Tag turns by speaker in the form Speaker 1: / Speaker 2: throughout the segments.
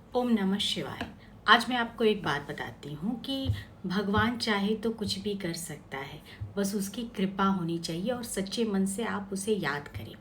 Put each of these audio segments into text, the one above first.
Speaker 1: ओम नमः शिवाय। आज मैं आपको एक बात बताती हूँ कि भगवान चाहे तो कुछ भी कर सकता है, बस उसकी कृपा होनी चाहिए और सच्चे मन से आप उसे याद करें।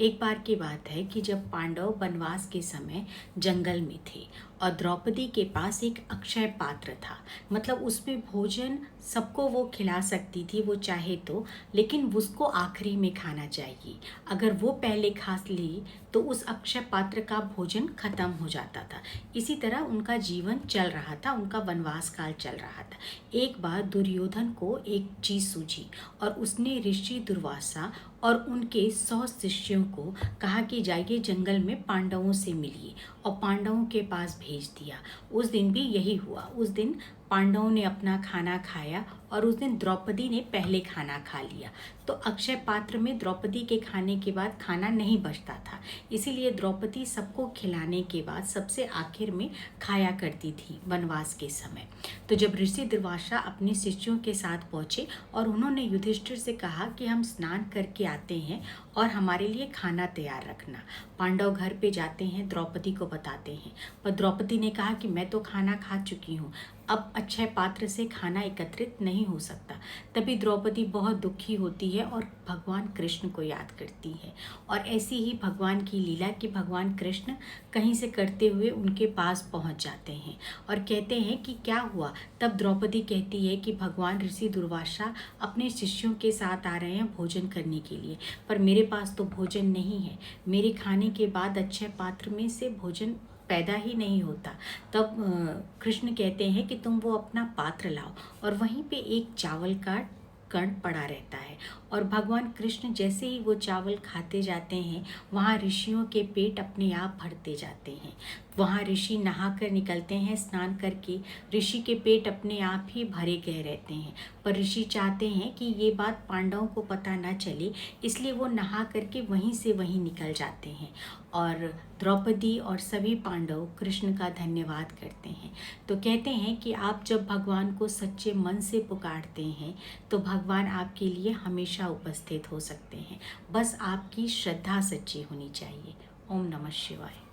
Speaker 1: एक बार की बात है कि जब पांडव वनवास के समय जंगल में थे और द्रौपदी के पास एक अक्षय पात्र था। मतलब उसमें भोजन सबको वो खिला सकती थी वो चाहे तो, लेकिन उसको आखिरी में खाना चाहिए। अगर वो पहले खा ली तो उस अक्षय पात्र का भोजन खत्म हो जाता था। इसी तरह उनका जीवन चल रहा था, उनका वनवास काल चल रहा था। एक बार दुर्योधन को एक चीज सूझी और उसने ऋषि दुर्वासा और उनके 100 शिष्यों को कहा कि जाइए जंगल में पांडवों से मिलिए, और पांडवों के पास भेज दिया। उस दिन भी यही हुआ। उस दिन पांडवों ने अपना खाना खाया और उस दिन द्रौपदी ने पहले खाना खा लिया। तो अक्षय पात्र में द्रौपदी के खाने के बाद खाना नहीं बचता था, इसीलिए द्रौपदी सबको खिलाने के बाद सबसे आखिर में खाया करती थी वनवास के समय। तो जब ऋषि दुर्वासा अपने शिष्यों के साथ पहुंचे और उन्होंने युधिष्ठिर से कहा कि हम स्नान करके आते हैं और हमारे लिए खाना तैयार रखना। पांडव घर पे जाते हैं, द्रौपदी को बताते हैं, पर द्रौपदी ने कहा कि मैं तो खाना खा चुकी हूँ, अब अक्षय पात्र से खाना एकत्रित नहीं हो सकता। तभी द्रौपदी बहुत दुखी होती है और भगवान कृष्ण को याद करती है। और ऐसी ही भगवान की लीला कि भगवान कृष्ण कहीं से करते हुए उनके पास पहुंच जाते हैं और कहते हैं कि क्या हुआ। तब द्रौपदी कहती है कि भगवान ऋषि दुर्वासा अपने शिष्यों के साथ आ रहे हैं भोजन करने के लिए, पर मेरे पास तो भोजन नहीं है। मेरे खाने के बाद अक्षय पात्र में से भोजन पैदा ही नहीं होता। तब कृष्ण कहते हैं कि तुम वो अपना पात्र लाओ, और वहीं पे एक चावल का कण पड़ा रहता है। और भगवान कृष्ण जैसे ही वो चावल खाते जाते हैं, वहाँ ऋषियों के पेट अपने आप भरते जाते हैं। वहाँ ऋषि नहा कर निकलते हैं स्नान करके, ऋषि के पेट अपने आप ही भरे गए रहते हैं। पर ऋषि चाहते हैं कि ये बात पांडवों को पता ना चले, इसलिए वो नहा करके वहीं से वहीं निकल जाते हैं। और द्रौपदी और सभी पांडव कृष्ण का धन्यवाद करते हैं। तो कहते हैं कि आप जब भगवान को सच्चे मन से पुकारते हैं तो भगवान आपके लिए हमेशा उपस्थित हो सकते हैं। बस आपकी श्रद्धा सच्ची होनी चाहिए। ओम नमः शिवाय।